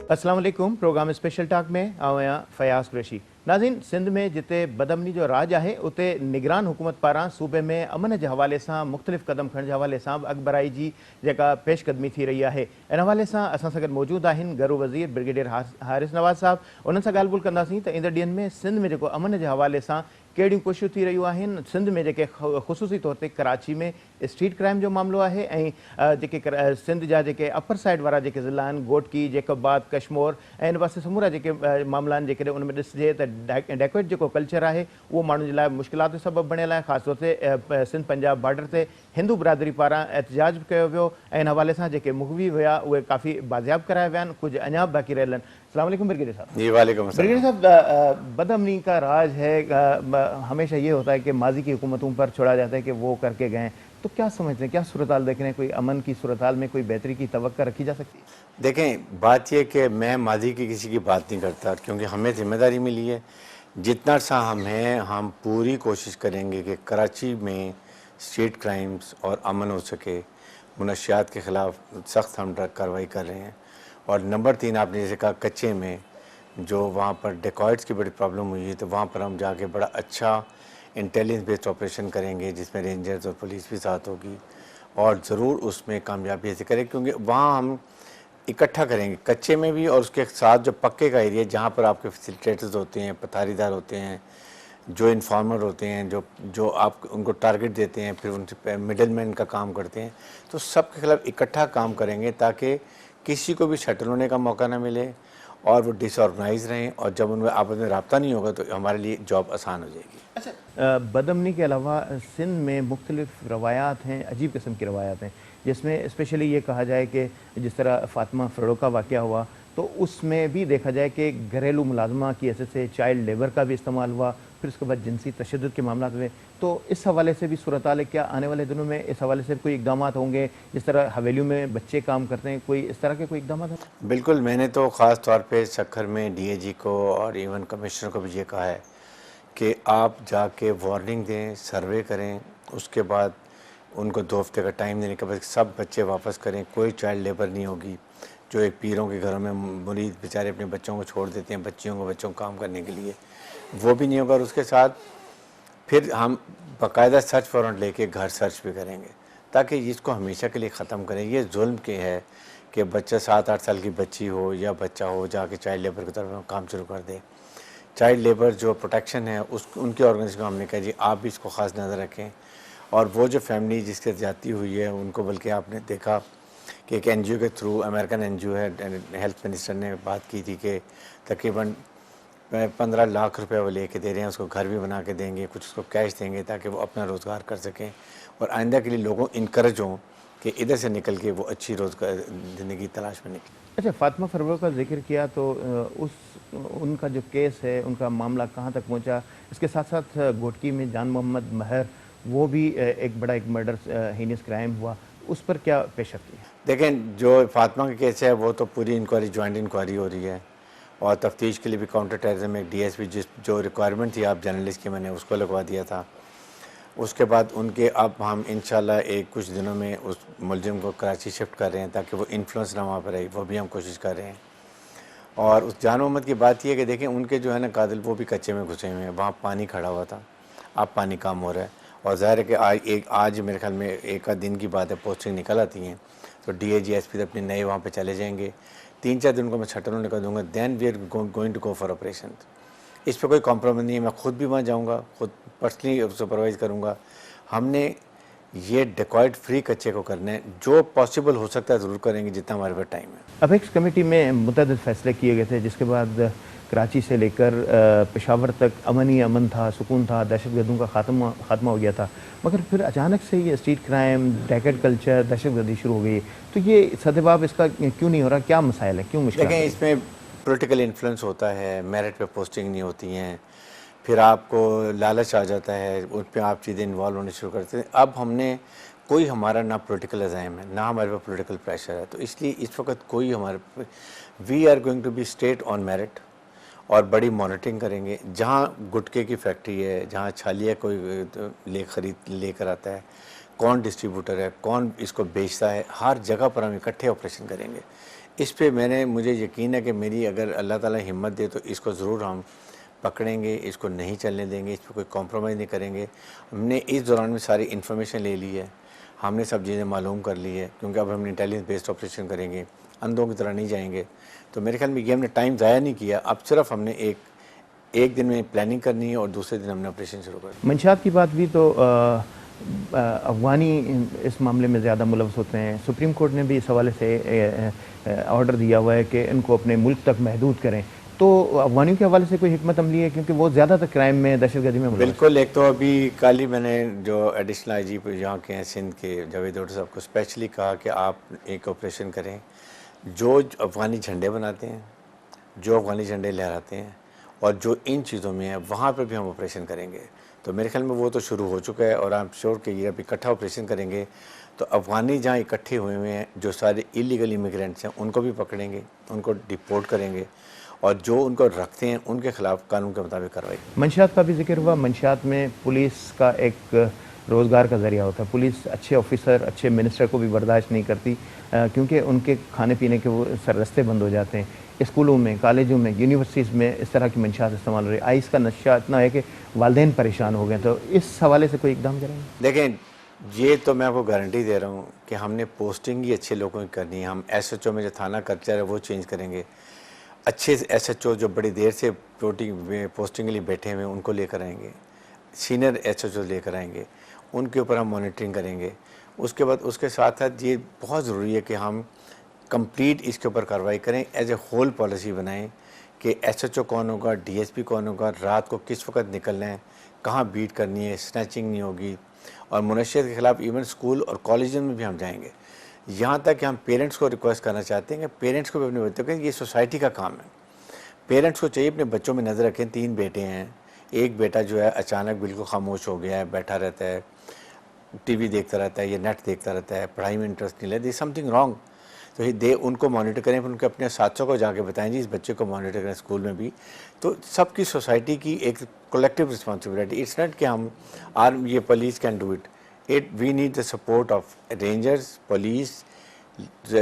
अस्सलाम वालेकुम। Programme special talk में आया फयाज कुरैशी। नाज़रीन, सिंध में जिते बदअमनी जो राज है उते निगरान हुकूमत पारां सूबे में अमन के हवाले से मुख्तलिफ़ कदम खणण के हवाले से अगबराई की जेका पेशकदमी थी रही है। इन हवाले से असां सां गॾु मौजूद आहिनि गरू वज़ीर ब्रिगेडियर हारिस नवाज़ साहब। उन्हनि सां ॻाल्हि ॿोल कंदासीं त ईंदड़ ॾींहनि में सिंध में जेको अमन के हवाले से कहिड़ियूं कोशिशूं थी रहियूं आहिनि। सिंध में जेके ख़ुसूसी तौर ते कराची में स्ट्रीट क्राइम जो मामलो है ऐं जेके सिंध जा जेके अपर साइड वारा जेके ज़िला आहिनि गोटकी जैकबाद कश्मोर ऐं इन पासे समूरा जेके मामला आहिनि जेकॾहिं उन में ॾिसिजे त डेकोइट जो कल्चर है वो माण्हुनि जे लाइ मुश्किलात जो सबबु बणियल आहे। ख़ासि तौर ते सिंध पंजाब बॉर्डर से हिंदू बिरादरी पारां एहतजाज भी कयो वियो ऐं इन हवाले सां जेके मुग़वी हुआ उहे काफ़ी बाज़ियाब कराया विया आहिनि, कुछ अञा बाक़ी रहियल आहिनि। अस्सलाम वालेकुम ब्रिगेडियर साहब। जी वालेकुम अस्सलाम। ब्रिगेडियर साहब, बदअमनी का राज है, हमेशा ये होता है कि माजी की हुकूमतों पर छोड़ा जाता है कि वो करके गए, तो क्या समझते हैं, क्या सूरत हाल देख रहे हैं, कोई अमन की सूरत हाल में कोई बेहतरी की तवक्का रखी जा सकती है? देखें, बात यह कि मैं माजी की किसी की बात नहीं करता क्योंकि हमें जिम्मेदारी मिली है। जितना सा हम पूरी कोशिश करेंगे कि कराची में स्ट्रीट क्राइम्स और अमन हो सके। मुनशियात के ख़िलाफ़ सख्त हम कार्रवाई कर रहे हैं। और नंबर 3, आपने जैसे कहा कच्चे में जो वहाँ पर डेकॉइट्स की बड़ी प्रॉब्लम हुई है, तो वहाँ पर हम जाके बड़ा अच्छा इंटेलिजेंस बेस्ड ऑपरेशन करेंगे जिसमें रेंजर्स और पुलिस भी साथ होगी और ज़रूर उसमें कामयाबी ऐसे करें क्योंकि वहाँ हम इकट्ठा करेंगे कच्चे में भी और उसके साथ जो पक्के का एरिया जहाँ पर आपके फैसिलिटेटर्स होते हैं, पथारीदार होते हैं, जो इन्फॉर्मर होते हैं, जो आप उनको टारगेट देते हैं, फिर उनसे मिडल मैन का काम करते हैं, तो सबके खिलाफ इकट्ठा काम करेंगे ताकि किसी को भी शटल होने का मौका ना मिले और वो डिसऑर्गेनाइज रहें और जब उनमें आपस में रब्ता नहीं होगा तो हमारे लिए जॉब आसान हो जाएगी। अच्छा, बदअमनी के अलावा सिंध में मुख्तलिफ रवायात हैं, अजीब किस्म की रवायात हैं, जिसमें स्पेशली ये कहा जाए कि जिस तरह फ़ातिमा फ़रोग़ का वाक़या हुआ तो उसमें भी देखा जाए कि घरेलू मुलाजमा की हैसियत से चाइल्ड लेबर का भी इस्तेमाल हुआ, फिर उसके बाद जिनसी तशद्दुद के मामला हुए। तो इस हवाले से भी सूरत हाल है, क्या आने वाले दिनों में इस हवाले से कोई इकदाम होंगे? जिस तरह हवेलियों में बच्चे काम करते हैं, कोई इस तरह के कोई इकदाम होंगे? बिल्कुल, मैंने तो ख़ास तौर पे सक्खर में डीएजी को और इवन कमिश्नर को भी ये कहा है कि आप जाके वार्निंग दें, सर्वे करें, उसके बाद उनको 2 हफ्ते का टाइम देने के बाद सब बच्चे वापस करें। कोई चाइल्ड लेबर नहीं होगी। जो एक पीरों के घरों में मुरीद बेचारे अपने बच्चों को छोड़ देते हैं, बच्चों को काम करने के लिए, वो भी नहीं होगा। और उसके साथ फिर हम बाकायदा सर्च वारंट लेके घर सर्च भी करेंगे ताकि इसको हमेशा के लिए ख़त्म करें। ये जुल्म के है कि बच्चा 7-8 साल की बच्ची हो या बच्चा हो जाके चाइल्ड लेबर की तरफ काम शुरू कर दे। चाइल्ड लेबर जो प्रोटेक्शन है उनकी ऑर्गेनाइजेशन को हमने कहा जी आप भी इसको ख़ास नज़र रखें। और वो जो फैमिली जिसके ज़्यादती हुई है उनको, बल्कि आपने देखा कि एक एनजीओ के थ्रू, अमेरिकन एनजीओ है, हेल्थ मिनिस्टर ने बात की थी कि तकरीबन 15 लाख रुपए वो लेके दे रहे हैं, उसको घर भी बना के देंगे, कुछ उसको कैश देंगे ताकि वो अपना रोज़गार कर सकें और आइंदा के लिए लोगों इनकरेज हों कि इधर से निकल के वो अच्छी रोज़गार ज़िंदगी तलाश में निकले। अच्छा, फ़ातिमा फ़रोग़ का जिक्र किया तो उनका जो केस है, उनका मामला कहाँ तक पहुँचा? इसके साथ साथ गोटकी में जान मोहम्मद महर, वो भी एक बड़ा एक मर्डर हीनियस क्राइम हुआ, उस पर क्या पेशरफ्त है? देखें, जो फ़ातिमा का केस है वो तो पूरी इंक्वायरी, जॉइंट इंक्वायरी हो रही है और तफ्तीश के लिए भी काउंटर टेररिज्म में डीएसपी जो रिक्वायरमेंट थी आप जर्नलिस्ट की, मैंने उसको लगवा दिया था। उसके बाद उनके अब हम इंशाल्लाह एक कुछ दिनों में उस मुलजिम को कराची शिफ्ट कर रहे हैं ताकि वो इन्फ्लुएंस ना वहाँ पर रहे, वो भी हम कोशिश कर रहे हैं। और उस जान मोहम्मद की बात यह है कि देखें उनके जो है ना कातिल वो भी कच्चे में घुसे हुए हैं, वहाँ पानी खड़ा हुआ था, अब पानी कम हो रहा है और ज़ाहिर है कि आज मेरे ख्याल में एक आध दिन की बात है, पोस्टिंग निकल आती हैं तो डीएजी एसपी अपने नए वहाँ पे चले जाएंगे। 3-4 दिन को मैं छटरों निकल दूँगा, then we are going to go for operation. इस पर कोई कॉम्प्रोमाइज़ नहीं है, मैं खुद भी वहाँ जाऊँगा, खुद पर्सनली सुपरवाइज़ करूँगा। हमने ये डेकॉइट फ्री कच्चे को करना है, जो पॉसिबल हो सकता है ज़रूर करेंगे जितना हमारे पास टाइम है। अपेक्स कमेटी में मुतअद्दिद फैसले किए गए थे जिसके बाद कराची से लेकर पेशावर तक अमन ही अमन था, सुकून था, दहशतगर्दों का खात्मा हो गया था, मगर फिर अचानक से ये स्ट्रीट क्राइम, रैकेट कल्चर, दहशतगर्दी शुरू हो गई। तो ये सदबाब इसका क्यों नहीं हो रहा? क्या मसाइल है, क्यों मुश्किल? देखें, इसमें पॉलिटिकल इन्फ्लुएंस होता है, मेरिट पे पोस्टिंग नहीं होती हैं, फिर आपको लालच आ जाता है, उस पर आप चीज़ें इन्वॉल्व होने शुरू करते हैं। अब हमने कोई हमारा ना पॉलिटिकल अज़ाइम है, ना हमारे पास पॉलिटिकल प्रेशर है, तो इसलिए इस वक्त कोई हमारे we are going to be straight on merit और बड़ी मॉनिटरिंग करेंगे। जहाँ गुटके की फैक्ट्री है, जहाँ छालिया कोई लेकर आता है, कौन डिस्ट्रीब्यूटर है, कौन इसको बेचता है, हर जगह पर हम इकट्ठे ऑपरेशन करेंगे। इस पे मुझे यकीन है कि मेरी अगर अल्लाह ताला हिम्मत दे तो इसको ज़रूर हम पकड़ेंगे, इसको नहीं चलने देंगे, इस पर कोई कॉम्प्रोमाइज़ नहीं करेंगे। हमने इस दौरान में सारी इन्फॉर्मेशन ले ली है, हमने सब चीज़ें मालूम कर ली है, क्योंकि अब हम इंटेलिजेंस बेस्ड ऑपरेशन करेंगे, अंधों की तरह नहीं जाएंगे। तो मेरे ख्याल में ये हमने टाइम ज़ाया नहीं किया। अब सिर्फ हमने एक दिन में प्लानिंग करनी है और दूसरे दिन हमने ऑपरेशन शुरू करना। मंशियात की बात भी तो अफ़गानी इस मामले में ज़्यादा मुलव्वस होते हैं। सुप्रीम कोर्ट ने भी इस हवाले से ऑर्डर दिया हुआ है कि इनको अपने मुल्क तक महदूद करें। तो अफ़गानियों के हवाले से कोई हिकमत अमली है, क्योंकि वो ज़्यादातर क्राइम में, दहशतगर्दी में मुलव्वस हैं। बिल्कुल। एक तो अभी कल ही मैंने जो एडिशनल आईजी यहाँ के हैं सिंध के जावेद डॉक्टर साहब को स्पेशली कहा कि आप एक ऑपरेशन करें, जो अफ़गानी झंडे बनाते हैं, जो अफ़गानी झंडे लहराते हैं और जो इन चीज़ों में है, वहाँ पर भी हम ऑपरेशन करेंगे। तो मेरे ख्याल में वो तो शुरू हो चुका है और आई एम श्योर कि ये अब इकट्ठा ऑपरेशन करेंगे तो अफ़गानी जहाँ इकट्ठे हुए हुए हैं, जो सारे इलीगल इमिग्रेंट्स हैं, उनको भी पकड़ेंगे, उनको डिपोर्ट करेंगे और जो उनको रखते हैं उनके खिलाफ कानून के मुताबिक कार्रवाई। मंशियात का भी जिक्र हुआ। मंशियात में पुलिस का एक रोज़गार का ज़रिया होता है। पुलिस अच्छे ऑफिसर, अच्छे मिनिस्टर को भी बर्दाश्त नहीं करती, क्योंकि उनके खाने पीने के वो रास्ते बंद हो जाते हैं। स्कूलों में, कॉलेजों में, यूनिवर्सिटीज़ में इस तरह की मंशियात इस्तेमाल हो रही है। आइस का नशा इतना है कि वालिदैन परेशान हो गए। तो इस हवाले से कोई इकदाम करेंगे? देखें, ये तो मैं आपको गारंटी दे रहा हूँ कि हमने पोस्टिंग ही अच्छे लोगों की करनी है। हम SHO में जो थाना कल्चर है वो चेंज करेंगे। अच्छे SHO जो बड़ी देर से पोस्टिंग के लिए बैठे हुए हैं उनको लेकर आएंगे, सीनियर SHO लेकर आएंगे, उनके ऊपर हम मॉनिटरिंग करेंगे। उसके बाद उसके साथ साथ ये बहुत ज़रूरी है कि हम कंप्लीट इसके ऊपर कार्रवाई करें, एज ए होल पॉलिसी बनाएं कि SHO कौन होगा, DSP कौन होगा, रात को किस वक्त निकलना है, कहाँ बीट करनी है, स्नैचिंग नहीं होगी। और मुनशियत के ख़िलाफ़ इवन स्कूल और कॉलेज में भी हम जाएंगे। यहाँ तक कि हम पेरेंट्स को रिक्वेस्ट करना चाहते हैं कि पेरेंट्स को भी अपने बच्चों को, ये सोसाइटी का काम है, पेरेंट्स को चाहिए अपने बच्चों में नज़र रखें। 3 बेटे हैं, एक बेटा जो है अचानक बिल्कुल खामोश हो गया है, बैठा रहता है, टीवी देखता रहता है, ये नेट देखता रहता है, पढ़ाई में इंटरेस्ट नहीं लेता, समथिंग रॉन्ग। तो ये उनको मॉनिटर करें, फिर उनके अपने साथियों को जाके बताएं जी इस बच्चे को मॉनिटर करें स्कूल में भी। तो सबकी सोसाइटी की एक कलेक्टिव रिस्पॉन्सिबिलिटी। इट्स नॉट कि हम ये police can do it we need the support of Rangers, police,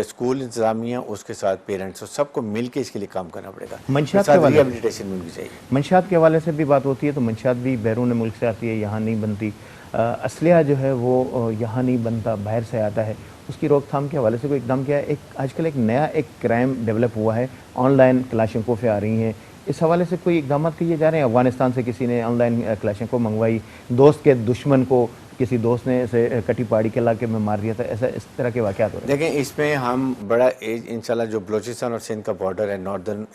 school इंतजामिया, उसके साथ पेरेंट्स, और सबको मिल के इसके लिए काम करना पड़ेगा। मंशियात के हवाले रिहेबिलिटेशन मिलनी चाहिए। मंशियात के हवाले से भी बात होती है, तो मंशियात भी बैरून मुल्क से आती है, यहाँ नहीं बनती। असलिया जो है वो यहाँ नहीं बनता, बाहर से आता है। उसकी रोकथाम के हवाले से कोई इकदाम किया है? आजकल एक नया क्राइम डेवलप हुआ है, ऑनलाइन क्लाशंकोफें आ रही हैं। इस हवाले से कोई इकदाम किए जा रहे हैं? अफगानिस्तान से किसी ने ऑनलाइन क्लाशंको मंगवाई, दोस्त के दुश्मन को किसी दोस्त ने इसे कटी पहाड़ी के इलाके में मार दिया था, ऐसा इस तरह के वाक़यात हो रहे हैं। देखें, इसमें हम बड़ा इंशाल्लाह जो बलूचिस्तान और सिंध का बॉर्डर है, नॉर्दर्न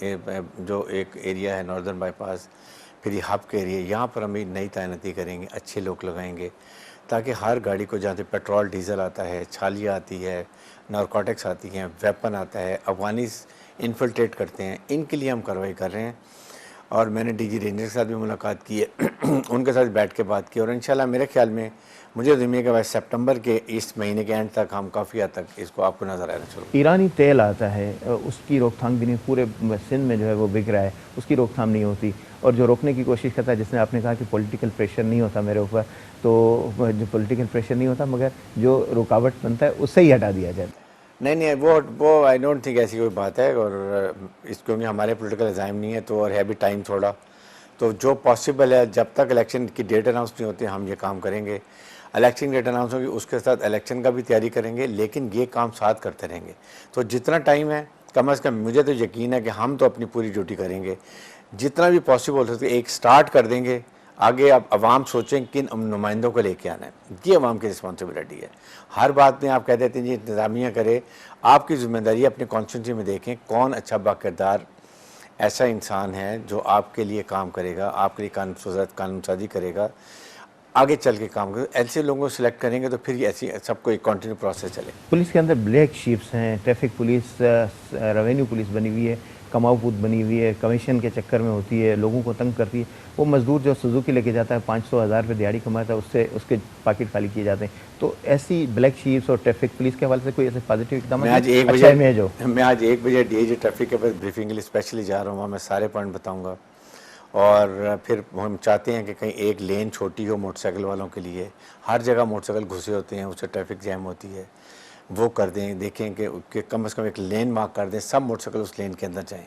जो एक एरिया है, नॉर्दर्न बाईपास, फिर ये हब के एरिया, यहाँ पर हम नई तैनाती करेंगे, अच्छे लोग लगाएंगे ताकि हर गाड़ी को जहाँ से पेट्रोल डीजल आता है, छालियाँ आती है, नारकोटिक्स आती हैं, वेपन आता है, अफगानीज इन्फिल्ट्रेट करते हैं, इनके लिए हम कार्रवाई कर रहे हैं। और मैंने DG रेंजर के साथ भी मुलाकात की है उनके साथ बैठ के बात की और इंशाल्लाह मेरे ख्याल में मुझे उम्मीद है कि सितंबर के इस महीने के एंड तक हम काफ़ी हद तक इसको आपको नज़र आना शुरू। ईरानी तेल आता है, उसकी रोकथाम भी नहीं, पूरे सिंध में जो है वो बिक रहा है, उसकी रोकथाम नहीं होती। और जो रोकने की कोशिश करता है, जिसने आपने कहा कि पॉलिटिकल प्रेशर नहीं होता मेरे ऊपर, तो जो पॉलिटिकल प्रेशर नहीं होता मगर जो रुकावट बनता है उससे ही हटा दिया जाता है। नहीं, वो आई डोंट थिंक ऐसी कोई बात है। और इस क्योंकि हमारे पॉलिटिकल एग्जाम नहीं है तो और है भी टाइम थोड़ा, तो जो पॉसिबल है जब तक इलेक्शन की डेट अनाउंस नहीं होती हम ये काम करेंगे। इलेक्शन डेट अनाउंस होगी उसके साथ इलेक्शन का भी तैयारी करेंगे, लेकिन ये काम साथ करते रहेंगे। तो जितना टाइम है कम अज़ कम मुझे तो यकीन है कि हम तो अपनी पूरी ड्यूटी करेंगे, जितना भी पॉसिबल हो सके एक स्टार्ट कर देंगे। आगे अब अवाम सोचें किन नुमाइंदों को लेके आना है, ये अवाम की रिस्पॉन्सिबिलिटी है। हर बात में आप कह देते हैं जी इंतज़ामिया करे, आपकी जिम्मेदारी अपने कॉन्स्टिट्यूंसी में देखें कौन अच्छा बाकिरदार ऐसा इंसान है जो आपके लिए काम करेगा, आपके लिए कानून साजी करेगा, आगे चल के काम करेगा। ऐसे लोगों को सिलेक्ट करेंगे तो फिर ऐसी सबको एक कंटिन्यू प्रोसेस चले। पुलिस के अंदर ब्लैक शीप्स हैं, ट्रैफिक पुलिस, रेवेन्यू पुलिस बनी हुई है, कमाऊपूत बनी हुई है, कमीशन के चक्कर में होती है, लोगों को तंग करती है। वो मजदूर जो सुजुकी लेके जाता है 500,000 रुपये दिहाड़ी कमाता है, उससे उसके पाकिट खाली किए जाते हैं। तो ऐसी ब्लैक शीप्स और ट्रैफिक पुलिस के हवाले से कोई ऐसे पॉजिटिव इकदाम? मैं आज 1 बजे DIG ट्रैफिक के पास ब्रीफिंग के लिए स्पेशली जा रहा हूँ, वहाँ मैं सारे पॉइंट बताऊँगा। और फिर हम चाहते हैं कि कहीं एक लेन छोटी हो मोटरसाइकिल वालों के लिए, हर जगह मोटरसाइकिल घुसे होते हैं, उससे ट्रैफिक जैम होती है। वो कर दें, देखें कि कम से कम एक लेन मार्क कर दें, सब मोटरसाइकिल उस लेन के अंदर जाएँ,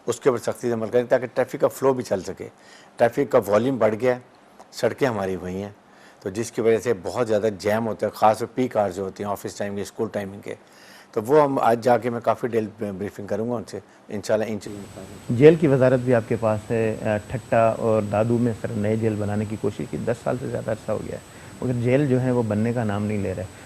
उसके ऊपर सख्ती से अमल करें ताकि ट्रैफिक का फ़्लो भी चल सके। ट्रैफिक का वॉल्यूम बढ़ गया है, सड़कें हमारी हुई हैं, तो जिसकी वजह से बहुत ज़्यादा जैम होता है, ख़ास पीक आवर्स जो होती हैं ऑफिस टाइम के, स्कूल टाइमिंग के। तो वो हम आज जाके मैं काफ़ी डिटेल ब्रीफिंग करूँगा उनसे इंशाल्लाह इन चीज़ों में। जेल की वजारत भी आपके पास है। ठट्टा और दादू में सर नए जेल बनाने की कोशिश की, 10 साल से ज़्यादा अरसा हो गया है, मगर जेल जो है वो बनने का नाम नहीं ले रहा है।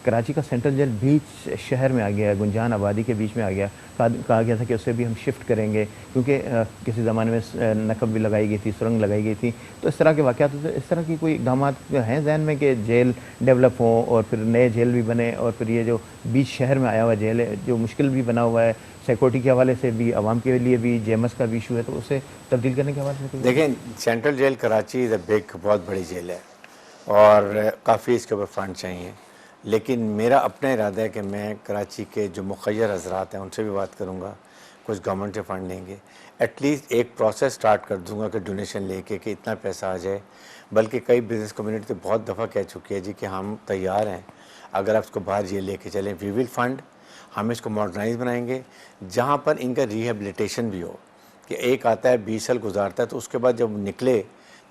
कराची का सेंट्रल जेल बीच शहर में आ गया है, गुंजान आबादी के बीच में आ गया। कहा गया था कि उसे भी हम शिफ्ट करेंगे, क्योंकि किसी ज़माने में नकब भी लगाई गई थी, सुरंग लगाई गई थी। तो इस तरह के वाक़यात होते, इस तरह की कोई इक़दाम हैं जहन में कि जेल डेवलप हों और फिर नए जेल भी बने, और फिर ये जो बीच शहर में आया हुआ जेल है जो मुश्किल भी बना हुआ है, सिक्योरिटी के हवाले से भी, आवाम के लिए भी, जेएमएस का भी इशू है, तो उसे तब्दील करने के हवाले से कोई? देखें, central jail Karachi is a big, बहुत बड़ी जेल है और काफ़ी इसके ऊपर फ़ंड चाहिए, लेकिन मेरा अपना इरादा है कि मैं कराची के जो मुखय्यर हज़रात हैं उनसे भी बात करूँगा, कुछ गवर्नमेंट से फ़ंड लेंगे, एटलीस्ट एक प्रोसेस स्टार्ट कर दूँगा कि डोनेशन लेके कि इतना पैसा आ जाए। बल्कि कई बिज़नेस कम्युनिटी तो बहुत दफ़ा कह चुकी है जी कि हम तैयार हैं, अगर आप इसको बाहर जेल लेके चलें, वी विल फंड, हम इसको मॉडर्नाइज बनाएंगे जहाँ पर इनका रिहेबिलिटेशन भी हो, कि एक आता है 20 साल गुजारता है तो उसके बाद जब निकले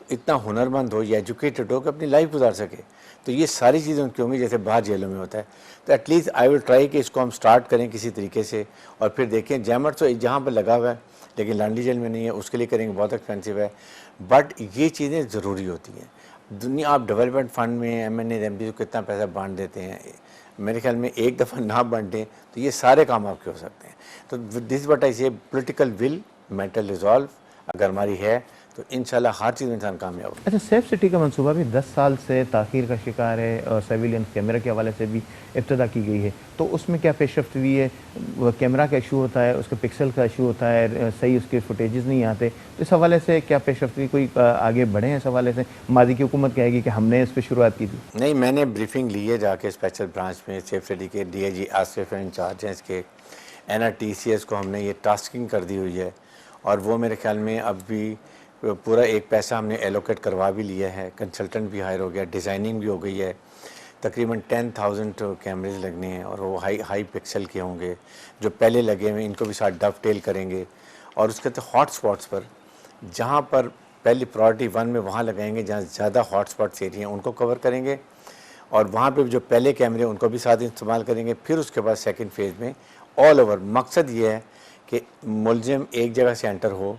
तो इतना हुनरमंद हो या एजुकेटेड हो कि अपनी लाइफ गुजार सके। तो ये सारी चीज़ें उनकी होंगी जैसे बाहर जेलों में होता है। तो एटलीस्ट आई विल ट्राई कि इसको हम स्टार्ट करें किसी तरीके से, और फिर देखें जैमर तो जहाँ पर लगा हुआ है लेकिन लाडली जेल में नहीं है, उसके लिए करेंगे, बहुत एक्सपेंसिव है, बट ये चीज़ें ज़रूरी होती हैं। दुनिया आप डेवलपमेंट फ़ंड में MNA MPs को कितना पैसा बांट देते हैं, मेरे ख्याल में एक दफ़ा ना बांटें तो ये सारे काम आपके हो सकते हैं। तो दिस व्हाट आई से, पॉलिटिकल विल, मेंटल रिजॉल्व अगर हमारी है तो इंशाल्लाह हर चीज़ में इंसान कामयाब होगा। अच्छा, सेफ सिटी का मंसूबा भी 10 साल से ताख़ीर का शिकार है और सर्विलेंस कैमरा के हवाले से भी इब्तिदा की गई है, तो उसमें क्या पेशरफ्त हुई है? वो कैमरा का इशू होता है, उसके पिक्सल का इशू होता है, सही उसके फुटेजेस नहीं आते, तो इस हवाले से क्या पेशरफ्त हुई? कोई आगे बढ़े हैं इस हवाले से? मादी की हुकूमत कहेगी कि हमने इस पर शुरुआत की थी। नहीं, मैंने ब्रीफिंग ली है जाके स्पेशल ब्रांच में, सेफ सिटी के DIG आसिफ इंचार्ज हैं इसके, NRTCS को हमने ये टास्किंग कर दी हुई है, और वो मेरे ख्याल में अब भी पूरा एक पैसा हमने एलोकेट करवा भी लिया है, कंसल्टेंट भी हायर हो गया, डिज़ाइनिंग भी हो गई है, तकरीबन 10,000 कैमरेज लगने हैं और वो हाई पिक्सल के होंगे, जो पहले लगे हुए इनको भी साथ डवटेल करेंगे, और उसके तो हॉट स्पॉट्स पर जहाँ पर पहली प्रायोरिटी 1 में वहाँ लगाएंगे जहाँ ज़्यादा हॉट स्पॉट्स एरिया हैं उनको कवर करेंगे, और वहाँ पे जो पहले कैमरे उनको भी साथ इस्तेमाल करेंगे। फिर उसके बाद सेकंड फेज़ में ऑल ओवर मकसद ये है कि मुलजिम एक जगह से एंटर हो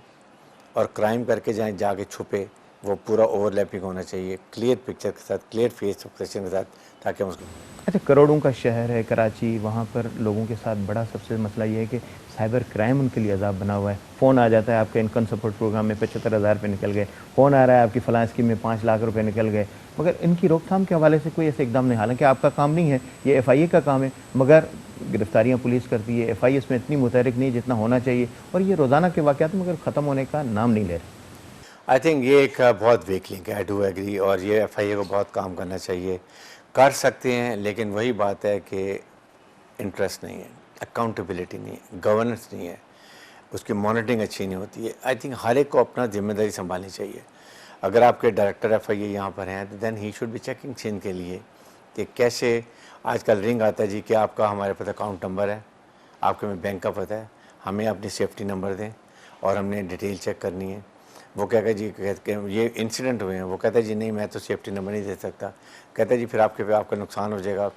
और क्राइम करके जाए जाके छुपे, वो पूरा ओवरलैपिंग होना चाहिए, क्लियर पिक्चर के साथ, क्लियर फेस एक्सप्रेशन के साथ, ताकि हम उसको। अच्छा, करोड़ों का शहर है कराची, वहाँ पर लोगों के साथ बड़ा सबसे मसला ये है कि साइबर क्राइम उनके लिए अज़ाब बना हुआ है। फ़ोन आ जाता है आपके इनकम सपोर्ट प्रोग्राम में 75,000 रुपये निकल गए, फ़ोन आ रहा है आपकी फ़लाँ स्कीम में 5 लाख रुपए निकल गए, मगर इनकी रोकथाम के हवाले से कोई ऐसे इकदाम नहीं। हालांकि आपका काम नहीं है, ये FIA का काम है, मगर गिरफ्तारियाँ पुलिस करती है, FIA इसमें इतनी मुतहरिक नहीं जितना होना चाहिए, और ये रोज़ाना के वाक़यात मगर ख़त्म होने का नाम नहीं ले रहे। आई थिंक ये एक बहुत वीक लिंक है, आई डू एग्री, और ये FIA को बहुत काम करना चाहिए, कर सकते हैं, लेकिन वही बात है कि इंटरेस्ट नहीं है, अकाउंटेबिलिटी नहीं है, गवर्नेंस नहीं है, उसकी मॉनिटरिंग अच्छी नहीं होती है। आई थिंक हर एक को अपना जिम्मेदारी संभालनी चाहिए। अगर आपके डायरेक्टर FIA यहाँ पर हैं तो then he should be checking चीन के लिए कि कैसे आजकल रिंग आता है जी कि आपका हमारे पास अकाउंट नंबर है, आपके में बैंक का पता है, हमें अपनी सेफ्टी नंबर दें और हमने डिटेल चेक करनी है। वो क्या कहता जी, कहते ये इंसिडेंट हुए हैं, वो कहता है जी नहीं मैं तो सेफ्टी नंबर नहीं दे सकता, कहता है जी फिर आपका नुकसान हो जाएगा,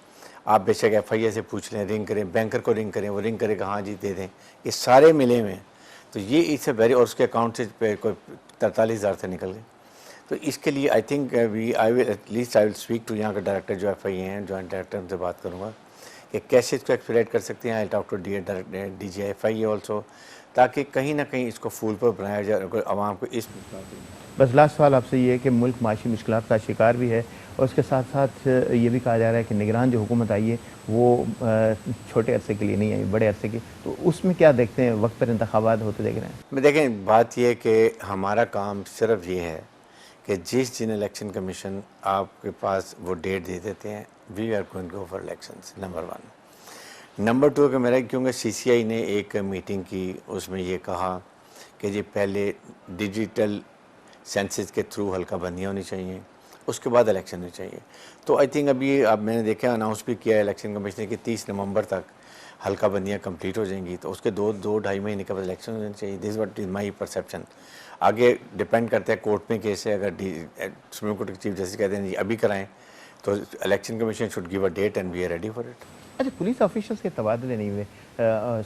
आप बेशक FIA से पूछ लें, रिंग करें, बैंकर को रिंग करें, वो रिंग करेगा हाँ जी दे दें, ये सारे मिले हुए हैं। तो ये इससे वेरी, और उसके अकाउंट से कोई 43,000 से निकल गए। तो इसके लिए I think I will at least I will speak to यहाँ के डायरेक्टर जो FIA हैं, जॉइंट डायरेक्टर, उनसे बात करूँगा कि कैसे इसको एक्सपीरियट कर सकते हैं। I talk to DG FIA also, ताकि कहीं ना कहीं इसको फूल पर बनाया जाए, आवाम को इस। बस लास्ट सवाल आपसे ये है कि मुल्क माशी मुश्किलात का शिकार भी है, और उसके साथ साथ ये भी कहा जा रहा है कि निगरान जो हुकूमत आई है वो छोटे अरसे के लिए नहीं आई, बड़े अरसे की, तो उसमें क्या देखते हैं? वक्त पर इंतखाबात होते देख रहे हैं। मैं देखें, बात यह है कि हमारा काम सिर्फ ये है कि जिस दिन इलेक्शन कमीशन आपके पास वो डेट दे देते हैं, we are going to go for elections, number 1। Number 2 कि मेरा, क्योंकि CCI ने एक मीटिंग की, उसमें ये कहा कि जी पहले डिजिटल सेंसस के थ्रू हल्का बंदियाँ होनी चाहिए, उसके बाद इलेक्शन होनी चाहिए। तो आई थिंक अभी अब मैंने देखा अनाउंस भी किया है इलेक्शन कमीशन कि 30 नवंबर तक हल्का बंदियाँ कंप्लीट हो जाएंगी, तो उसके दो ढाई महीने के बाद इलेक्शन होने चाहिए। This what is my perception. आगे डिपेंड करता है कोर्ट में केस है, अगर सुप्रीम कोर्ट के चीफ जस्टिस कहते हैं जी अभी कराएं तो election commission should give a date and we are ready for it. अच्छा, पुलिस ऑफिशियल्स के तबादले नहीं हुए,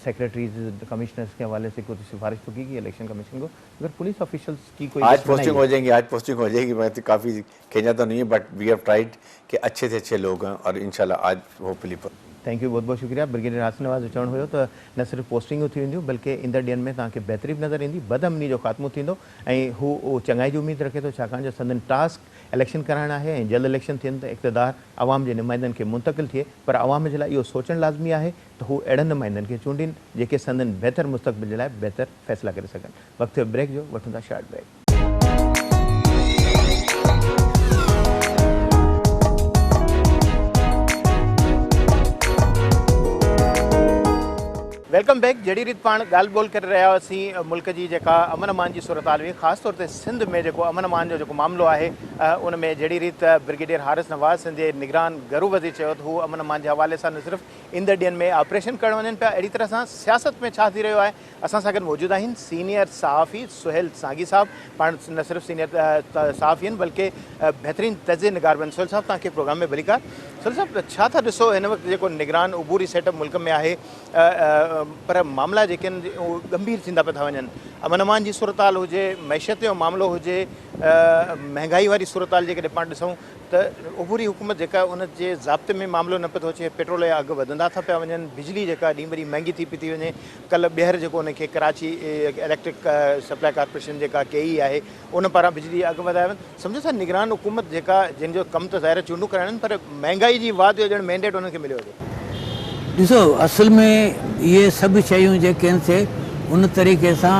सेक्रेटरीज कमिश्नर्स के हवाले से कुछ सिफारिश तो की गई इलेक्शन कमीशन को? अगर पुलिस ऑफिशियल्स की कोई आज पोस्टिंग हो जाएंगी, आज पोस्टिंग हो जाएगी। मैं तो काफ़ी खेजा तो नहीं है बट वी हैव ट्राइड कि अच्छे से अच्छे लोग हैं और इंशाल्लाह आज होपफुली। थैंक यू, बहुत बहुत शुक्रिया। ब्रिगेडियर हासिन नवाज़ अचण हो तो न सिर्फ पोस्टिंगूं थी वेंदियूं बल्कि ईंदड़ ॾींहनि में तव्हांखे बहितरी बि नज़र ईंदी, बदअमनी जो ख़ात्मो थींदो ऐं हू चङाई जी उमेद रखे थो, छाकाणि जो संदन टास्क इलेक्शन कराइणु आहे ऐं जल्द इलेक्शन थियनि त इक़्तिदार आवाम जे नुमाइंदनि खे मुंतक़िल थिए। पर आवाम जे लाइ इहो सोचणु लाज़मी आहे त हू अहिड़नि नुमाइंदनि खे चूंडीनि जेके संदन बहितर मुस्तक़बिल जे लाइ बहितर फ़ैसिला करे सघनि। वक़्तु ब्रेक जो वठूं था शॉर्ट ब्रेक। Welcome back. जड़ी रीत पाण ॻाल्हि ॿोल करे रहिया हुआसीं मुल्क जी जेका अमन अमान जी सूरत हाल हुई, ख़ासि तौर ते सिंध में जेको अमन अमान जो जेको मामिलो आहे उन में जड़ी रीत ब्रिगेडियर हारिस नवाज़ सिंध जे निगरान गरू वज़ीर चयो त हू अमन अमान जे हवाले सां न सिर्फ़ु ईंदड़ ॾींहनि में ऑपरेशन करणु वञनि पिया, अहिड़ी तरह सां सियासत में छा थी रहियो आहे। असां सां गॾु मौजूदु आहिनि सीनियर सहाफ़ी सुहेल सागी साहब। पाण न सिर्फ़ु सीनियर सहाफ़ी आहिनि बल्कि बहितरीन तज़े निगार बि आहिनि। सुहेल साहब, तव्हांखे प्रोग्राम में भली कार। सुहेल साहब, छा था ॾिसो हिन वक़्तु जेको निगरान उबूरी सेटअप मुल्क में आहे, पर मामला जेके आहिनि उहे गंभीर थींदा पिया था वञनि। अमन अमान जी सूरत हाल हुजे, मैशियत जो मामिलो हुजे, महांगाई वारी सूरत हाल जेकॾहिं पाण ॾिसूं त उबूरी हुकूमत जेका उन जे ज़ाब्ते में मामिलो न पियो थो अचे, पेट्रोल जा अघु वधंदा था पिया वञनि, बिजली जेका ॾींहुं भरी महांगी थी पई थी वञे। कल्ह ॿीहर जेको उनखे कराची इलेक्ट्रिक सप्लाई कॉर्पोरेशन जेका KE आहे उन पारां बिजली अघु वधाया वञनि। सम्झो था निगरान हुकूमत जेका जंहिंजो कमु त ज़ाहिर चूंडूं कराइनि, पर महांगाई जी वाध जो ॼण मैंडेट उनखे मिलियो हुजे। ॾिसो, असल में इहे सभु शयूं जेके आहिनि से उन तरीक़े सां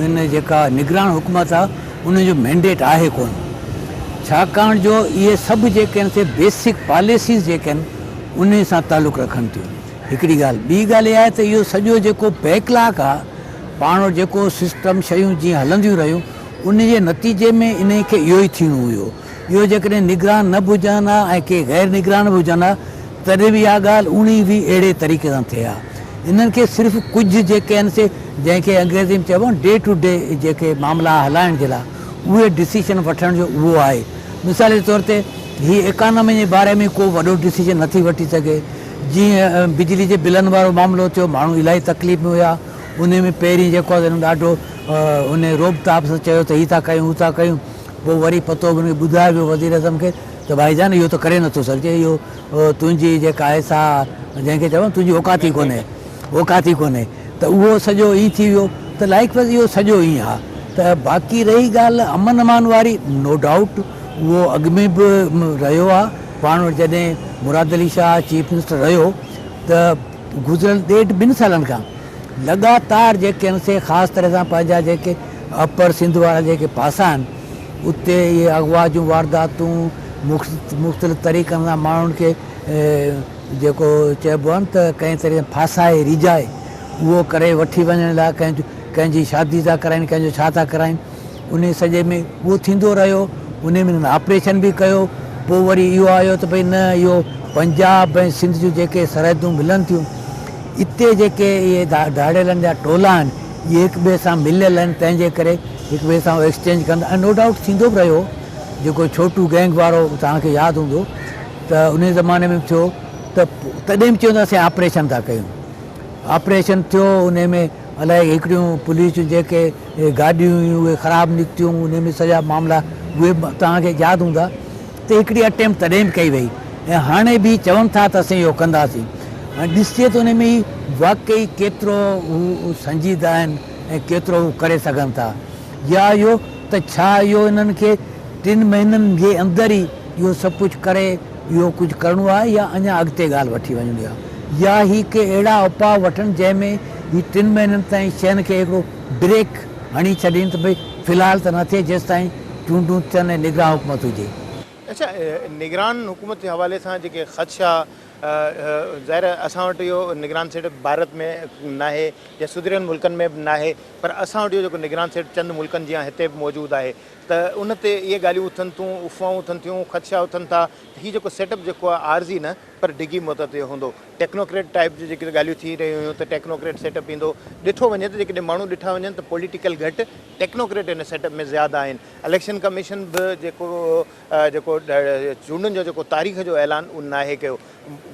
इन जेका निगरान हुकूमत आहे उनजो मैंडेट आहे कोन, छाकाणि जो इहे सभु जेके आहिनि से बेसिक पॉलिसीज़ जेके आहिनि उन सां तालुक़ु रखनि थियूं। हिकिड़ी ॻाल्हि, ॿी ॻाल्हि इहा आहे त इहो सॼो जेको बैकलॉग आहे, पाण वटि जेको सिस्टम शयूं जीअं हलंदियूं रहियूं उन जे नतीजे में इन खे इहो ई थियणो हुयो। इहो जेकॾहिं निगरान न बि हुजनि हा ऐं के गैर निगरान बि हुजनि हा तॾहिं बि इहा ॻाल्हि उणी बि अहिड़े तरीक़े सां थिए हा। इन्हनि खे सिर्फ़ु कुझु जेके आहिनि से जंहिंखे अंग्रेज़ी में चइबो आहे डे टू डे जेके मामला हलाइण जे लाइ उहे डिसीजन वठण जो उहो आहे। मिसाल जे तौर ते हीअ इकानमी जे बारे में को वॾो डिसीजन नथी वठी सघे। जीअं बिजली जे बिलनि वारो मामिलो थियो, माण्हू इलाही तकलीफ़ में हुया, उन में पहिरीं जेको आहे ॾाढो उन रोबताब सां चयो त हीअ था कयूं हू था कयूं, पोइ वरी पतो हुनखे ॿुधायो वियो वज़ीर आज़म खे त भाईजान इहो त करे नथो सघिजे, इहो तुंहिंजी जेका आहे सा जंहिंखे चवनि तुंहिंजी औकात ई कोन्हे, त उहो सॼो ईअं थी वियो। त लाइक वाइज़ इहो सॼो ईअं आहे। त बाक़ी रही ॻाल्हि अमन अमान वारी, नो डाउट उहो अॻु में बि रहियो आहे। पाण वटि जॾहिं मुराद अली शाह चीफ मिनिस्टर रहियो त गुज़िरियल 1.5 सालनि खां लगातार जेके आहिनि से ख़ासि तरह सां पंहिंजा जेके अपर सिंध वारा जेके पासा आहिनि उते इहे अगवा जूं वारदातूं मुख़्तलिफ़ तरीक़नि सां माण्हुनि खे जेको चइबो आहे न त कंहिं तरीक़े फासाए रिझाए उहो करे वठी वञण लाइ कंहिंजी शादी था कराइनि, कंहिंजो छा था कराइनि, उन सॼे में उहो थींदो रहियो। उन में ऑपरेशन बि कयो। पोइ वरी इहो आयो त भई न इहो पंजाब ऐं सिंध जूं जेके सरहदूं मिलनि थियूं, इते जेके इहे धाड़ेलनि जा टोला आहिनि इहे हिक ॿिए सां मिलियल आहिनि, तंहिंजे करे हिक ॿिए सां एक्सचेंज कंदा। ऐं नो डाउट थींदो बि रहियो, जेको छोटू गैंग वारो तव्हांखे यादि हूंदो त उन ज़माने में थियो त तॾहिं बि चवंदा असीं ऑपरेशन था कयूं। ऑपरेशन थियो, उन में अलाए हिकिड़ियूं पुलिस जूं जेके गाॾियूं हुयूं उहे ख़राबु निकितियूं, उन में सॼा मामला उहे तव्हांखे यादि हूंदा। त हिकिड़ी अटैम्प्ट तॾहिं बि कई वई ऐं हाणे बि चवनि था त असीं इहो कंदासीं। ऐं ॾिसिजे त उन में ई वाक़ई केतिरो हू संजीदा आहिनि ऐं केतिरो हू करे सघनि था। या इहो त छा इहो इन्हनि खे 3 महीननि जे अंदरि ई इहो सभु कुझु करे इहो कुझु करिणो आहे या अञा अॻिते ॻाल्हि वठी वञणी आहे, या ही के अहिड़ा उपाउ वठनि जंहिंमें ही 3 महीननि ताईं शयुनि खे हिकिड़ो ब्रेक हणी छॾीनि त भई फ़िलहालु त न थिए जेसि ताईं चूंडूं थियनि ऐं निगरान हुकूमत हुजे। अच्छा, निगरान हुकूमत जे हवाले सां जेके ख़दशा ज़ाहिर असां वटि इहो निगरान सेट भारत में नाहे या सुधरियल मुल्कनि में बि नाहे, पर असां वटि इहो जेको निगरान सेट चंद मुल्कनि जीअं हिते बि मौजूदु आहे। त त उन ते इहे ॻाल्हियूं उथनि थियूं, अफ़वाहूं उथनि थियूं, ख़दशा उथनि था त हीउ जेको सेटअप जेको आहे आर्ज़ी न पर डिघी मुदत जो हूंदो। टेक्नोक्रेट टाइप जी जेके ॻाल्हियूं थी रहियूं हुयूं त टेक्नोक्रेट सेटअप ईंदो। ॾिठो वञे त जेकॾहिं माण्हू ॾिठा वञनि त पॉलिटिकल घटि, टेक्नोक्रेट हिन सेटअप में ज़्यादा आहिनि। इलेक्शन कमीशन बि जेको चूंडुनि जो जेको तारीख़ जो ऐलान उन नाहे कयो।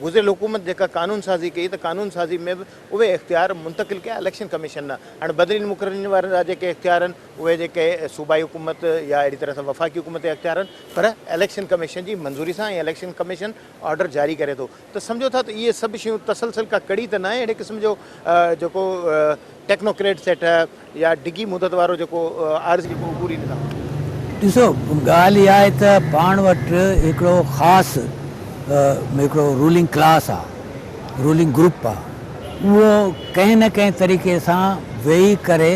गुज़िरियल हुकूमत जेका कानून साज़ी कई त कानून साज़ी में बि उहे इख़्तियार मुंतक़िल कया इलेक्शन कमीशन न। हाणे बदिलीन मुक़ररनि वारा जेके इख़्तियार आहिनि उहे जेके सूबाई हुकूमत या अहिड़ी तरह सां वफ़ाक़ी हुकूमत जा इख़्तियार आहिनि, पर इलेक्शन कमीशन जी मंज़ूरी सां ऐं इलेक्शन कमीशन ऑर्डर जारी करे थो। त सम्झो था त इहे सभु शयूं तसलसल का कड़ी त न आहे अहिड़े क़िस्म जो जेको टेक्नोक्रेट सेटअप या डिघी मुदत वारो जेको आर्ज़ी जेको पूरी निज़ाम। ॾिसो, ॻाल्हि इहा आहे त पाण वटि हिकिड़ो ख़ासि हिकिड़ो रूलिंग क्लास आहे, रूलिंग ग्रुप आहे, उहो कंहिं न कंहिं तरीक़े सां वेही करे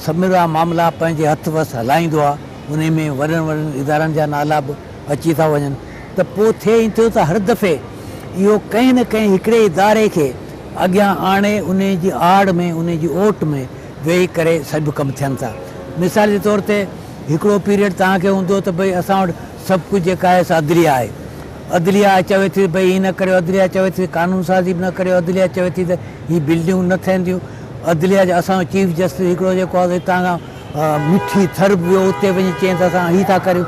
समूरा मामला पंहिंजे हथ वस हलाईंदो आहे। उन में वॾनि वॾनि इदारनि जा नाला बि अची था वञनि। त पोइ थिए ई थियो त हर दफ़े इहो कंहिं न कंहिं हिकिड़े इदारे खे अॻियां आणे उन जी आड़ में, उन जी ओट में वेही करे सभु कमु थियनि था। मिसाल जे तौर ते हिकिड़ो पीरियड तव्हांखे हूंदो त भई असां वटि सभु कुझु जेका आहे सा अदलिया आहे। अदलिया चवे थी भई हीअ न करियो, अदलिया चवे थी कानून साज़ी बि न करियो, अदलिया चवे थी त हीअ बिल्डिंगूं न ठहंदियूं। अदलिया जो असांजो चीफ जस्टिस हिकिड़ो जेको आहे हितां खां मिठी थर वियो, उते वञी चवनि था असां हीअ था करियूं,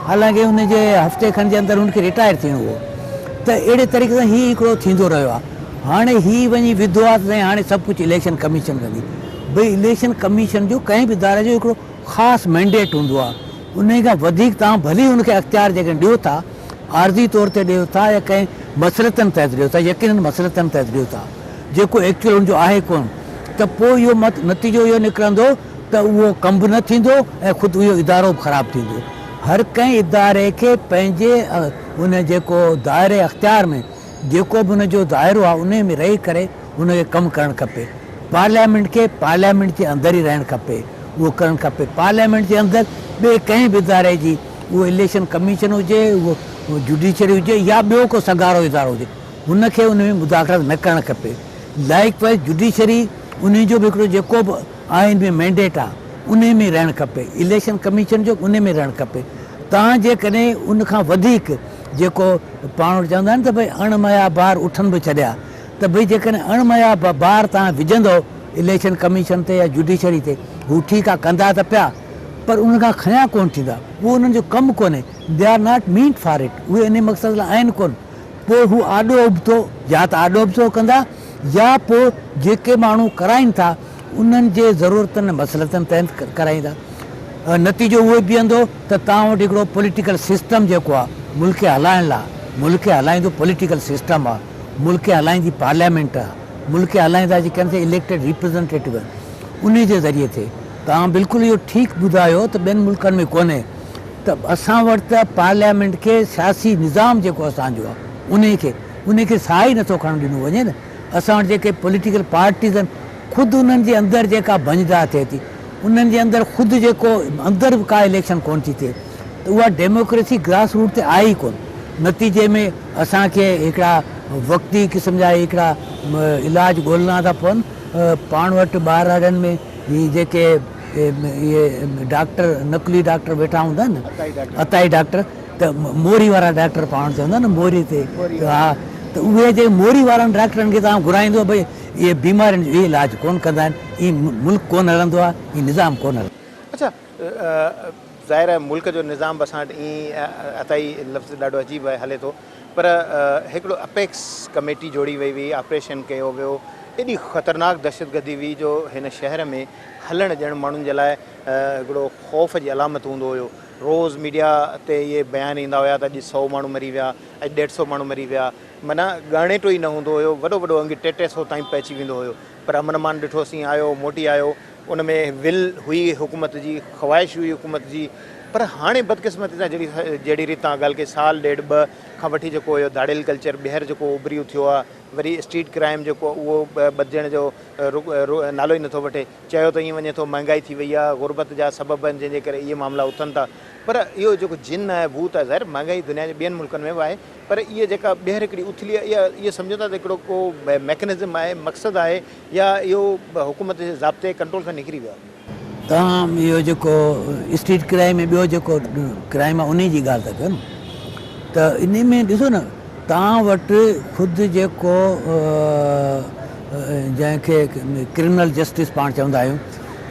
हालांकि हुनजे हफ़्ते खनि जे अंदरि हुनखे रिटायर थियणो हो। त अहिड़े तरीक़े सां हीअ हिकिड़ो थींदो रहियो आहे। हाणे हीअ वञी विधो आहे त हाणे सभु कुझु इलेक्शन कमीशन कंदी। भई इलेक्शन कमीशन जो कंहिं बि इदारे जो हिकिड़ो ख़ासि मैंडेट हूंदो आहे। उन खां वधीक तव्हां भली हुनखे अख़्तियार जेके ॾियो था, आर्ज़ी तौर ते ॾियो था या कंहिं मसलतनि तहत ॾियो था, यकीननि मसलतनि तहत ॾियो था, जेको एक्चुअल हुनजो आहे कोन, त पोइ इहो नतीजो इहो निकिरंदो त उहो कमु बि न थींदो ऐं ख़ुदि इहो इदारो बि ख़राबु थींदो। हर कंहिं इदारे खे पंहिंजे उन जेको दायरे अख़्तियार में जेको बि हुनजो दाइरो आहे उन में रही करे हुनखे कमु करणु खपे। पार्लियामेंट खे पार्लियामेंट जे अंदरि ई रहणु खपे, उहो करणु खपे। पार्लियामेंट जे अंदरि ॿिए कंहिं बि इदारे जी, उहो इलेक्शन कमीशन हुजे, उहो जुडिशरी हुजे या ॿियो को सगारो इदारो हुजे, हुनखे उन में मुदाख़लत न करणु खपे। लाइक वाइज जुडिशरी उन जो बि हिकिड़ो जेको बि आइन में मैंडेट आहे उन में रहणु खपे। इलेक्शन कमीशन जो उन में रहणु खपे। तव्हां जेकॾहिं उन खां वधीक जेको पाण वटि चवंदा आहिनि त भई अणमया ॿार उठनि बि छॾिया, त भई जेकॾहिं अणमया ॿार तव्हां विझंदो इलेक्शन कमीशन ते या जुडिशरी ते, हू ठीकु आहे कंदा त पिया, पर उन खां खया कोन थींदा। उहो उन्हनि जो कमु कोन्हे, दे आर नॉट मीट फॉर इट, उहे इन मक़सद लाइ आहिनि कोन। पोइ हू आॾो उबतो या त आॾो उबतो कंदा या पोइ जेके माण्हू कराइनि था उन्हनि जे ज़रूरतनि मसइलतनि तहत कराईंदा। नतीजो उहो बीहंदो त तव्हां वटि हिकिड़ो पॉलिटिकल सिस्टम जेको आहे मुल्क खे हलाइण लाइ, मुल्क खे हलाईंदो पॉलिटिकल सिस्टम आहे, मुल्क खे हलाईंदी पार्लियामेंट आहे, मुल्क खे हलाईंदा जेके आहिनि इलेक्टेड रिप्रेज़ेंटेटिव आहिनि, उन जे ज़रिए थिए। तव्हां बिल्कुलु इहो ठीकु ॿुधायो त ॿियनि मुल्कनि में कोन्हे। त असां वटि त पार्लियामेंट खे सियासी निज़ाम जेको असांजो आहे उनखे साह ई नथो खणणु ॾिनो वञे न। असां वटि जेके पॉलिटिकल पार्टीज़ आहिनि ख़ुदि उन्हनि जे अंदरि जेका भंजदा थिए थी, उन्हनि जे अंदरि ख़ुदि जेको अंदरि बि का इलेक्शन कोन थी थिए, त उहा डेमोक्रेसी ग्रास रूट ते आहे ई कोन। नतीजे में असांखे हिकिड़ा वक़्ती क़िस्म जा हिकिड़ा इलाज ॻोल्हणा था पवनि। पाण वटि ॿाहिरनि में हीअ जेके इहे डॉक्टर नकली डॉक्टर वेठा हूंदा आहिनि, अताई डॉक्टर, त मोरी वारा डॉक्टर पाण चवंदा न मोरी ते, हा, त उहे जे मोरी वारनि डॉक्टरनि खे तव्हां घुराईंदो भई इहे बीमारियुनि जो इलाज कोन कंदा आहिनि, हीअ मुल्क कोन हलंदो आहे, हीअ निज़ाम कोन हलंदो। अच्छा, ज़ाहिर आहे मुल्क जो निज़ाम असां वटि ईअं अताई लफ़्ज़ ॾाढो अजीब आहे हले थो, पर हिकिड़ो अपेक्स कमेटी जोड़ी वई हुई, ऑपरेशन कयो वियो, एॾी ख़तरनाक दहशतगर्दी हुई जो हिन शहर में हलण ॾियणु माण्हुनि जे लाइ हिकिड़ो ख़ौफ़ जी अलामत हूंदो हुयो। रोज़ मीडिया ते इहे बयान ईंदा हुया त अॼु 100 माण्हू मरी विया, अॼु 150 माण्हू मरी विया, माना ॻाणेटो ई न हूंदो हुयो, वॾो वॾो अंग 200 ताईं पहुची वेंदो हुयो। पर अमन मान ॾिठोसीं आयो मोटी आयो, उन में विल हुई हुकूमत जी, ख़्वाहिश हुई हुकूमत जी। पर हाणे बदकिस्मती सां जहिड़ी रीति तव्हां ॻाल्हि कई, साल ॾेढ ॿ खां वठी जेको हुयो दाड़ियल कल्चर ॿीहर जेको उभरी थियो आहे, वरी स्ट्रीट क्राइम जेको उहो बदिजण जो नालो ई नथो वठे। चयो त ईअं वञे थो महांगाई थी वई आहे, गुरबत जा सबब आहिनि जंहिंजे करे इहे मामला उथनि था। पर इहो जेको जिन आहे, भूत आहे, ज़ाहिर महांगाई दुनिया जे ॿियनि मुल्कनि में बि आहे, पर इहा जेका ॿीहर हिकिड़ी उथली आहे, इहा सम्झो था त हिकिड़ो को मैकेनिज़म आहे, मक़सदु आहे, या इहो हुकूमत जे ज़ाब्ते कंट्रोल खां निकिरी वियो आहे? तव्हां इहो जेको स्ट्रीट क्राइम में ॿियो जेको क्राइम आहे उन जी ॻाल्हि था कयो न, त इन में ॾिसो न तव्हां वटि ख़ुदि जेको जंहिंखे क्रिमिनल जस्टिस पाण चवंदा आहियूं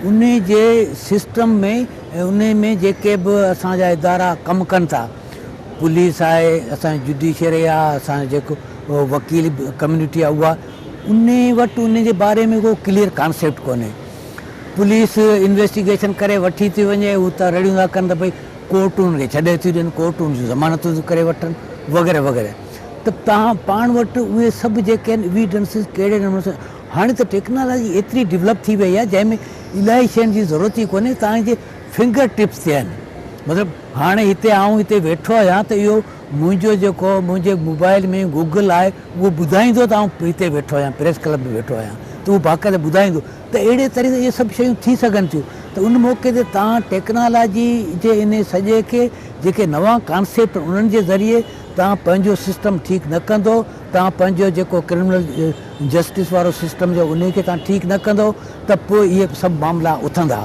उन जे सिस्टम में ऐं उन में जेके बि असांजा इदारा कमु कनि था, पुलिस आहे, असांजी जुडिशरी आहे, असांजो जेको वकील कम्यूनिटी आहे उहा, उन वटि उन जे बारे में को क्लियर कॉन्सेप्ट कोन्हे। पुलिस इन्वेस्टिगेशन करे वठी थी वञे, हू त रड़ियूं था कनि त भई कोर्टुनि खे छॾे थियूं ॾियनि, कोर्टुनि जूं ज़मानतूं करे वठनि वग़ैरह वग़ैरह। त तव्हां पाण वटि उहे सभु जेके आहिनि एविडेंसिस कहिड़े नमूने सां, हाणे त टेक्नोलॉजी एतिरी डेवलप थी वई आहे जंहिंमें इलाही शयुनि जी ज़रूरत ई कोन्हे, तव्हांजे फिंगर टिप्स ते आहिनि। मतिलबु हाणे हिते आऊं हिते वेठो आहियां त इहो मुंहिंजो जेको मुंहिंजे मोबाइल में गूगल आहे उहो ॿुधाईंदो त आऊं हिते वेठो आहियां, प्रेस क्लब में वेठो आहियां, त उहो बाक़ाइदा ॿुधाईंदो। त अहिड़े तरीक़े इहे सभु शयूं थी सघनि थियूं। त उन मौक़े ते तव्हां टेक्नोलॉजी जे इन सॼे खे जेके नवां कॉन्सेप्ट उन्हनि जे ज़रिए तव्हां पंहिंजो सिस्टम ठीकु न कंदो, तव्हां पंहिंजो जेको क्रिमिनल जस्टिस वारो सिस्टम जो उन खे तव्हां ठीकु न कंदो त पोइ इहे सभु मामला उथंदा।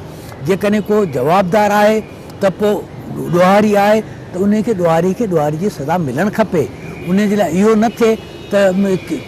जेकॾहिं को जवाबदार आहे त पोइ ॾोहारी आहे त उन खे ॾोहारी जी सज़ा मिलणु खपे। उन जे लाइ इहो न थिए त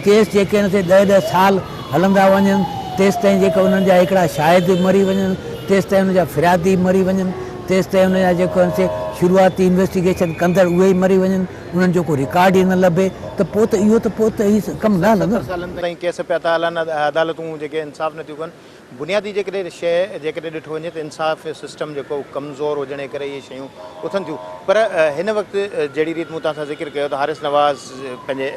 केस जेके आहिनि से 10-10 साल हलंदा वञनि, तेसि ताईं जेका उन्हनि जा हिकिड़ा शाहिद मरी वञनि, तेसि ताईं उन जा फिरियादी मरी वञनि, तेसि ताईं उन जा जेको आहिनि से शुरूआती इन्वेस्टिगेशन कंदड़ उहे ई मरी वञनि, उन्हनि जो को रिकॉर्ड ई न लभे, त पोइ त इहो हीउ कमु न हलंदो। सालनि ताईं केस पिया था हलनि, अदालतूं जेके इंसाफ़ नथियूं कनि। बुनियादी जेकॾहिं शइ जेकॾहिं ॾिठो वञे त इंसाफ़ सिस्टम जेको कमज़ोर हुजण जे करे इहे शयूं उथनि थियूं। पर हिन वक़्तु जहिड़ी रीति मूं तव्हां सां ज़िक्र कयो त हारिस नवाज़ पंहिंजे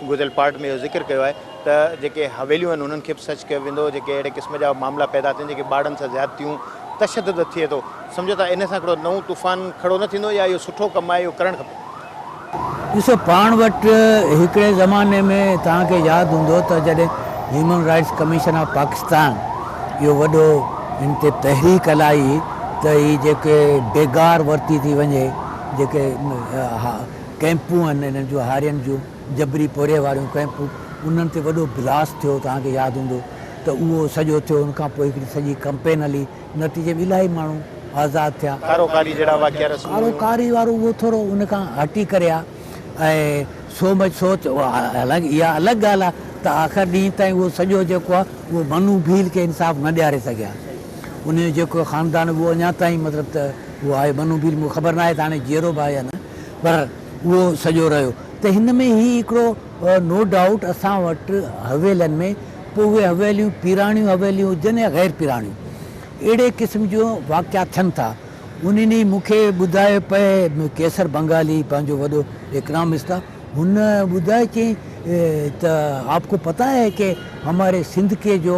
गुज़िरियल पार्ट में इहो ज़िक्र कयो आहे त जेके हवेलियूं आहिनि उन्हनि खे बि सच कयो वेंदो, जेके अहिड़े क़िस्म जा मामला पैदा थियनि जेके ॿारनि सां ज़्यादतियूं तशदुद थिए थो, सम्झो था इन सां हिकिड़ो नओं तूफ़ान खड़ो न थींदो, या इहो सुठो कमु आहे, इहो करणु खपे? ॾिसो, पाण वटि हिकिड़े ज़माने में तव्हांखे यादि हूंदो त जॾहिं human rights commission of Pakistan इहो वॾो हिन ते तहरीक हलाई त हीअ जेके बेगार वरिती थी वञे, जेके कैंपूं आहिनि इन्हनि जूं हारियुनि जूं जबरी पोरे वारियूं कैंपूं, उन्हनि ते वॾो ब्लास्ट थियो, तव्हांखे यादि हूंदो त उहो सॼो थियो। उनखां पोइ हिकिड़ी सॼी कंपेन हली, नतीजे में इलाही माण्हू आज़ादु थिया। कारोकारी वारो उहो थोरो उनखां हटी करे आहे। ऐं सोच हालांकि इहा अलॻि ॻाल्हि आहे त आख़िर ॾींहं ताईं उहो सॼो जेको आहे उहो मनू भील खे इंसाफ़ न ॾियारे सघिया। उनजो जेको ख़ानदान उहो अञा ताईं मतिलबु त उहो आहे मनू भील, मूंखे ख़बर न आहे त हाणे जीअरो बि आहे या न, पर उहो सॼो रहियो। त हिन में ही हिकिड़ो नो डाउट असां वटि हवेलियुनि में, पोइ उहे हवेलियूं पीराणियूं हवेलियूं हुजनि या गैर पीराणियूं, अहिड़े क़िस्म जो वाक़िया थियनि था। उन्हनि मूंखे ॿुधाए पए, केसर बंगाली पंहिंजो वॾो इकनॉमिस्ट आहे, हुन ॿुधाए चई त आपको पता है कि हमारे सिंध के जो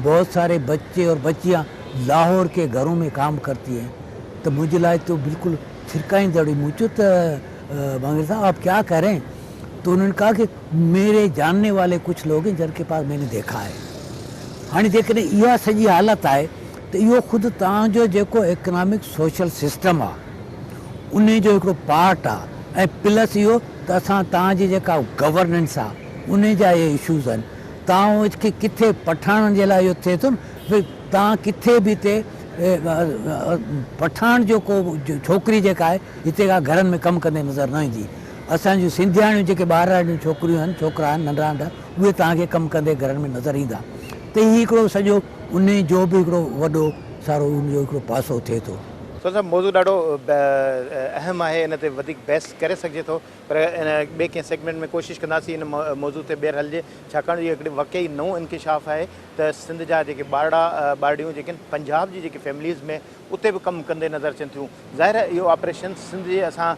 बहुत सारे बच्चे और बच्चियाँ लाहौर के घरों में काम करती हैं। तो मुझे लाए तो बिल्कुल छिड़काईंदड़ मुझे तो बांग्रेज साहब आप क्या करें? तो उन्होंने कहा कि मेरे जानने वाले कुछ लोग हैं जिनके पास मैंने देखा है। हाँ जेकॾहिं इहा सॼी हालत आहे त इहो ख़ुदि तव्हांजो जेको इकनॉमिक सोशल सिस्टम आहे उन जो हिकिड़ो पार्ट आहे। ऐं प्लस इहो त असां तव्हांजी जेका गवर्नेंस आहे उन जा इहे इशूज़ आहिनि। तव्हां खे किथे पठाणनि जे लाइ इहो थिए थो न, भई तव्हां किथे बि हिते पठाण जो को छोकिरी जेका आहे हिते का घरनि में कमु कंदे नज़र न ईंदी। असांजूं सिंधियाणियूं जेके ॿार वारियूं छोकिरियूं आहिनि, छोकिरा आहिनि नंढा नंढा, उहे तव्हांखे कमु कंदे घरनि में नज़र ईंदा। त हीउ हिकिड़ो सॼो उन जो बि हिकिड़ो वॾो सारो उनजो हिकिड़ो पासो थिए थो। सो मौज़ू ॾाढो अहम आहे, इन ते वधीक बहस करे सघिजे थो, पर इन ॿिए कंहिं सेगमेंट में कोशिशि कंदासीं इन मौज़ू ते ॿीहर हलिजे, छाकाणि इहो हिकिड़ी वाक़ई नओं इंकिशाफ़ आहे त सिंध जा जेके ॿारड़ियूं जेके आहिनि पंजाब जी जेके फैमिलीज़ में उते बि कमु कंदे नज़र अचनि थियूं। ज़ाहिर आहे इहो ऑपरेशन सिंध जे असां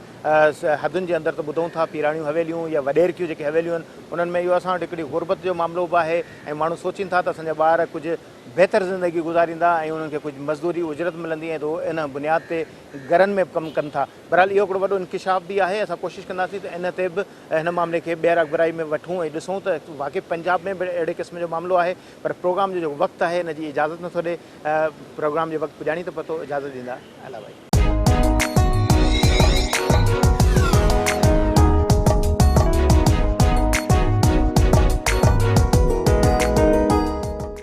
हदुनि जे अंदरि त ॿुधूं था, पीराणियूं हवेलियूं या वॾेरकियूं जेके हवेलियूं आहिनि उन्हनि में इहो असां वटि हिकिड़ी गुरबत जो मामिलो बि आहे, ऐं माण्हू सोचीनि था त असांजा ॿार कुझु बहितर ज़िंदगी गुज़ारींदा ऐं उन्हनि खे कुझु मज़दूरी उजरत मिलंदी ऐं तो इन बुनियाद ते घरनि में कमु कनि था। बहरहाल इहो हिकिड़ो वॾो इंकिशाफ़ बि आहे। असां कोशिशि कंदासीं त इन ते बि हिन मामले खे ॿीहर अॻिभराई में वठूं ऐं ॾिसूं त वाक़ई पंजाब में बि अहिड़े क़िस्म जो मामिलो आहे। पर प्रोग्राम जो जेको वक़्तु आहे हिन जी इजाज़त नथो ॾे, प्रोग्राम जे वक़्तु पुॼाणी त पतो, इजाज़त ॾींदा अला भाई।